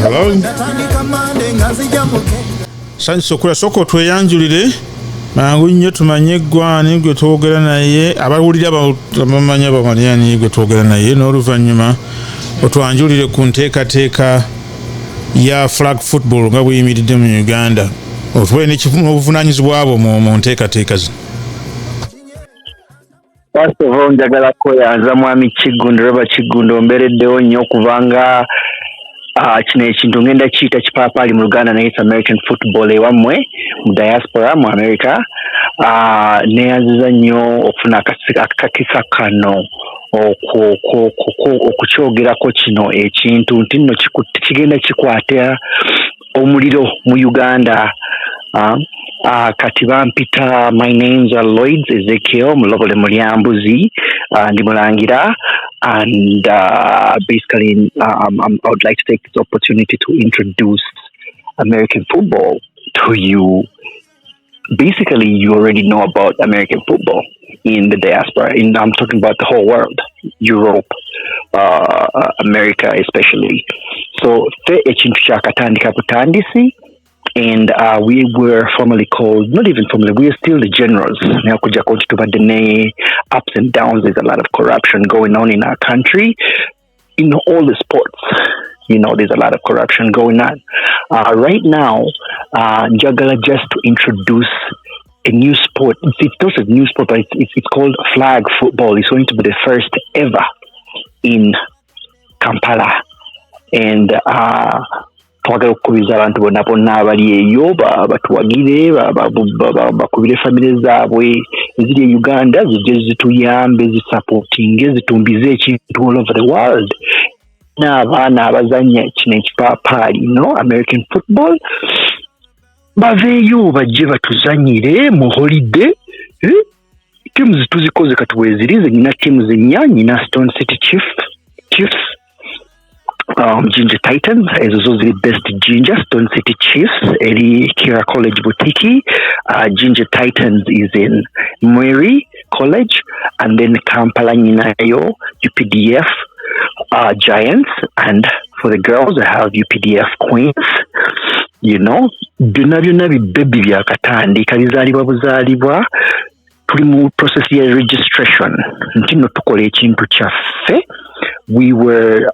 Hello. Sanso kula soko tweyanjulire mangu nnyo tumanye gwani gwe twogera naye abawulira bamanya bamanyani gwe twogera naye n'oluvannyuma otwanjulire ku nteekateeka ya flag football nga bweyimiridde mu Uganda otwe n'obuvunaanyizibwa bwo mu nteekateeka zino. First of all, njagala kweyanza mwami Kiggundo Robert Kiggundo mbereddewo nnyo kubanga kino ekintu ngenda kiyita kipaapaali mu Luganda naye American football ewammwe mu diaspora mu America. Neyanziza nnyo okufuna akakisa kano okukyogerako kino ekintu nti nno kigenda kikwata omuliro mu Uganda. Kati bampita, my names are Lloyd Ezekiel Mulobole Mulyambuzi ndi Mulangira, and basically I would like to take this opportunity to introduce American football to you. Basically, you already know about American football in the diaspora. I'm talking about the whole world, Europe, America especially. So, and we were formerly called, not even formerly, we are still the generals. Ups and downs, there's a lot of corruption going on in our country. In all the sports, there's a lot of corruption going on. Right now, Njagala just to introduce a new sport. It's also a new sport, but it's called flag football. It's going to be the first ever in Kampala. And twagala okubiza abantu bonna bonna abali eyo batuwagire bakubire famire zaabwe eziri Uganda zijje zituyambe zisupportinge zitumbize ekintu all over the world. N'abaana abazanya kino ekipaapaali American football baveeyo bajje batuzanyire mu holiday. Timu tuzikoze katuwezirize. Nyina timu zennya, nyina Stone City Chiefs, Ginger Titans, ezo ziri best Ginger. Stone City Chiefs eri Kira College Butiki. Ginger Titans is in Mweri College, and then Kampala nyinayo UPDF Giants, and for the girls I have UPDF Queens. Byonna bibbebi byakatandika bizaalibwa buzaalibwa. Tuli mu process ya registration nti no tukola ekintu kyaffe.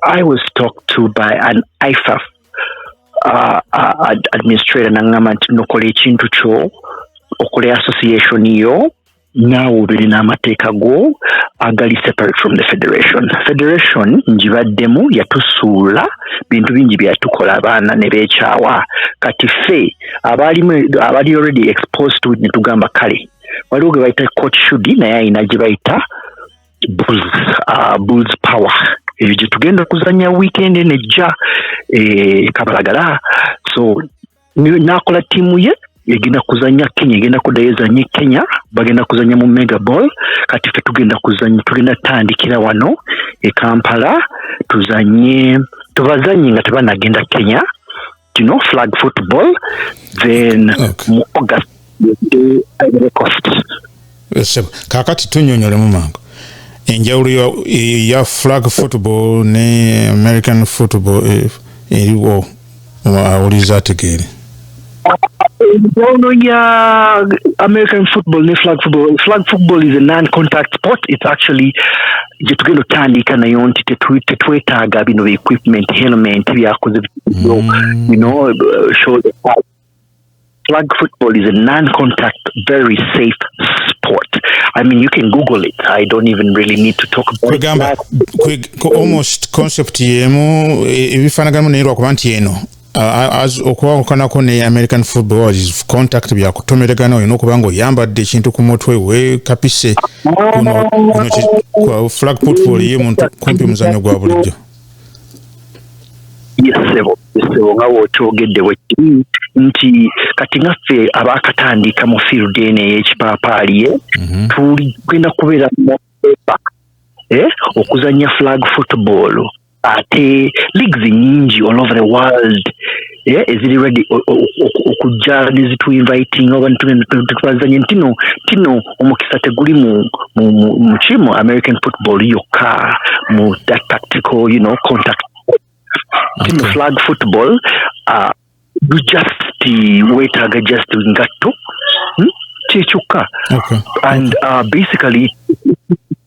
I was talked to by an IFAF administrator nangamba nti nokola ekintu kyo okola association yo naawe biri n'amateeka go agali separate from the federation njibaddemu yatusuula bintu bingi byatukola abaana ne beekyawa. Kati ffe abali already exposed to it ne tugamba kale waliwo gwe bayita coach Shudi naye ayina gye bayita Bulls Power. Ebyo gye tugenda kuzanya weekend nejja Kabalagala. So nakola tiimu ye egenda kuzanya Kenya, egenda kudayezanya Kenya, bagenda kuzanya mu Mega Ball. Kati ffe tugenda tandikira wano e Kampala tubazanye nga tebanagenda Kenya, flag football, then mu August Ivory Coast. Kakati tunyonyole mu mango enjawulo ya flag football ne American football eriwo awuliza ategeere. Yeah, American football ne flag football. Flag football is a non-contact sport. It's actually jetugendo tandika nayo nti tetwetaaga bino equipment, helmet byakoze shoulder. Flag football is a non-contact, very safe sport. I mean, you can Google it. I don't even really need to talk about it. Almost concept yemu ebifanagano neerwa kuba nti eno as okwakanako ne American football is contact bya kutomeregana olina okuba nga oyambadde ekintu ku mutwe we kapise kwa flag football ye muntu kumpi muzanyo gwa bulijjo. Yesebo nga wokyogedde nti kati ngaffe abakatandika mu field ene y'ekipaapaali ye tuli kwenda kubeera okuzanya flag football ate leagues nyingi all over the world eziri ready okujja nezitu inviting abantu tubazanye tino omukisa teguli mu chimo American football yokka mu that tactical contact team flag football you just wetaga just ngatto chichuka and basically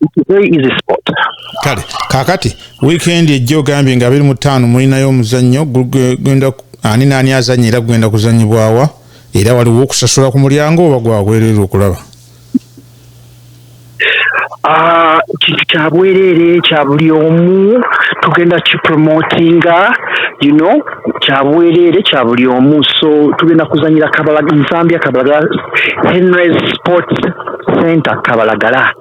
it's a very easy sport. Kale kakati weekend ejjo gambye nga 25 mulinayo omuzannyo gugenda ani nani azanyira gugenda kuzanyibwawa era waliwo okusasula ku mulyango oba gwagwerera okulaba kintu kya bwerere kya buli omu tugenda kipromotinga kya bwerere kya buli omu so tugenda kuzanyira Zambia Kabalagala Henry's Sports Center Kabalagala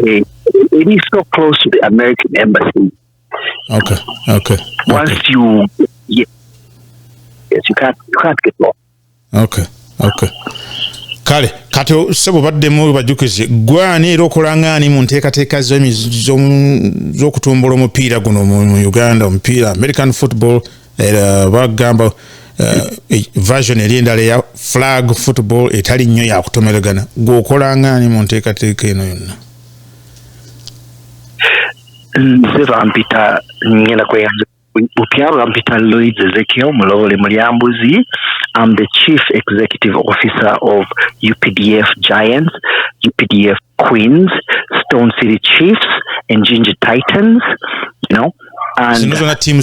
it is so close to the American Embassy. Okay. Once you yes you can't get lost. Okay. Kale kati sebo baddemu bajukize gwani era okolangani mu nteekateeka z'okutumbula omupiira guno mu Uganda omupiira American football bagamba version eri endala ya flag football etali nnyo yakutomeragana gwokolangani mu nteekateeka eno yonna nze bampita ngenda kweyanza upya bampita Lloyd Ezekiel Mulole Mulyambuzi. I'm the Chief Executive Officer of UPDF Giants, UPDF Queens, Stone City Chiefs, and Ginger Titans, and team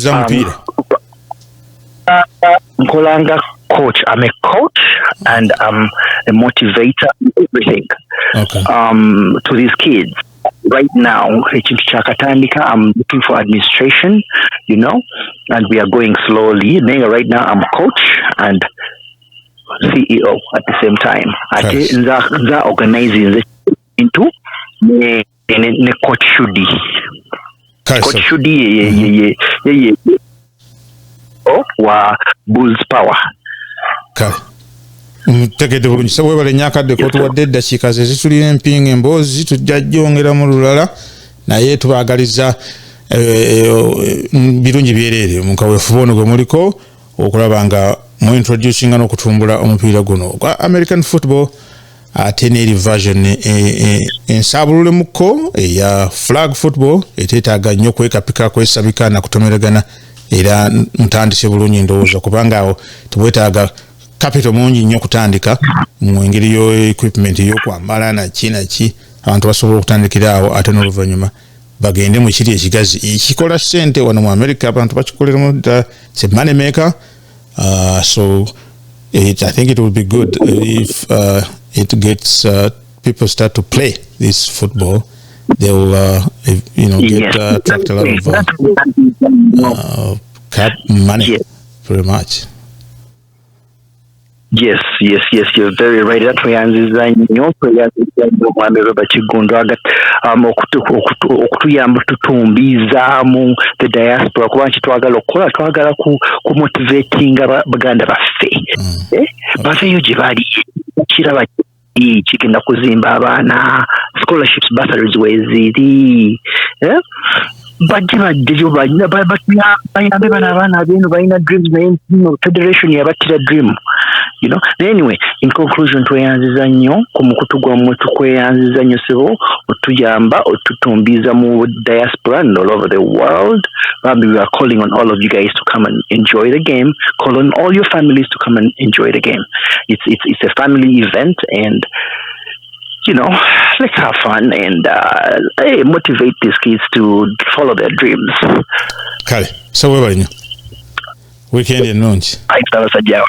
Nkolanga coach. I'm a coach and I'm a motivator, everything. To these kids. Right now, I'm looking for administration, and we are going slowly. Right now, I'm coach and CEO at the same time. I organizing into Coach Shudi. Coach Shudi, wa Bulls Power. Tegede bulungi sebo webale nyakadde ko tuwadde eddakiika ze zitulira empinga emboozi tujja jjongera mu lulala naye tubaagaliza birungi byereere mu kaweefube ono gwe muliko okulaba nga mu introducinga n'okutumbula omupiira guno gwa American football ate n'eri version ensaabululemukko eya flag football eteetaaga nnyo kwekapika kwesabika na kutomeragana era mutandise bulungi ndowooza kubanga awo tubwetaaga capital mungi nnyo kutandika mu ngeri yo equipment y'okwambala naki abantu basobola okutandikira awo ate n'oluvannyuma bagende mu kiri ekigazi ekikola ssente wano mu America abantu bakikoleramu it's a money maker so I think it will be good if it gets people start to play this football they will get attract a lot of cap money pretty much. Yes, you're very right. That way, Mwami Robert Kigundu okutuyamba tutumbiza mu the diaspora kuba kitwagala okukola twagala ku motivatinga baganda baffe bafeyo gye bali kiraba kigenda kuzimba abaana scholarships bursaries weziri bajjo bayambe bana abaana abenu balina dreams naye federation yabatira dream anyway in conclusion tweyanziza nnyo ku mukutu gwammwe tukweyanziza nnyo sebo otuyamba otutumbiza mu diaspora and all over the world. We are calling on all of you guys to come and enjoy the game. Call on all your families to come and enjoy the game. It's a family event and let's have fun and motivate these kids to follow their dreams. Kale, so we're going. Weekend in lunch. I thought I said, yeah.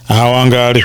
How long are you?